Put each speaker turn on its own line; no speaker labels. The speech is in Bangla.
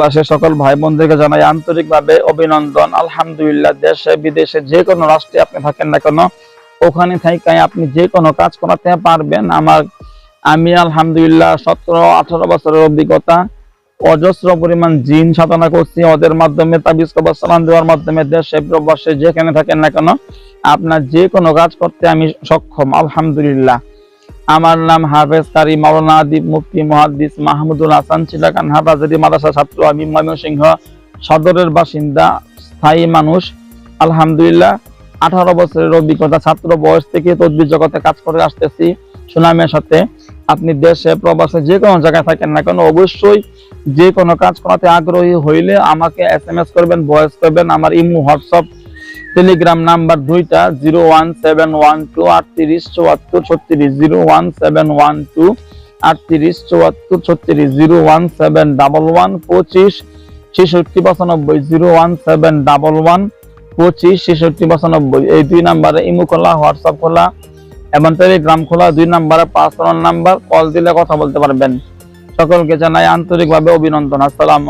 বাসের সকল ভাই বোনদেরকে জানাই আন্তরিকভাবে অভিনন্দন। আলহামদুলিল্লাহ, দেশে বিদেশে যে কোনো রাষ্ট্রে আপনি থাকেন না কেন, ওখানে থেকে আপনি যে কোনো কাজ করাতে পারবেন। আমি আলহামদুলিল্লাহ 17-18 বছরের অভিজ্ঞতা, অজস্র পরিমাণ জিন সাধনা করছি, ওদের মাধ্যমে তাবিজ কবজ সালাম দেওয়ার মাধ্যমে দেশে প্রবাসে যেখানে থাকেন না কেন আপনার যে কোনো কাজ করতে আমি সক্ষম আলহামদুলিল্লাহ। আমার নাম হাফেজ কারি মাওলানা আদিব মুফতি মুহাদ্দিস মাহমুদুল হাসান চিলাকান হাফাজারি মাদ্রাসা ছাত্র। আমি ময়মনসিংহ সদরের বাসিন্দা, স্থায়ী মানুষ আলহামদুলিল্লাহ। 18 বছরের অভিজ্ঞতা, ছাত্র বয়স থেকে তদবির জগতে কাজ করে আসতেছি সুনামের সাথে। আপনি দেশে প্রবাসে যে কোনো জায়গায় থাকেন না কেন, অবশ্যই যে কোনো কাজ করাতে আগ্রহী হইলে আমাকে SMS করবেন, ভয়েস করবেন। আমার ইমো, হোয়াটসঅ্যাপ, টেলিগ্রাম নাম্বার দুইটা 01712387436, 01712387436, 01711256695, 01711256695। এই দুই নাম্বারে ইমো খোলা, হোয়াটসঅ্যাপ খোলা এবং টেলিগ্রাম খোলা। 2 নাম্বারে পার্সোনাল নাম্বার, কল দিলে কথা বলতে পারবেন। সকলকে জানাই আন্তরিকভাবে অভিনন্দন। আসসালাম।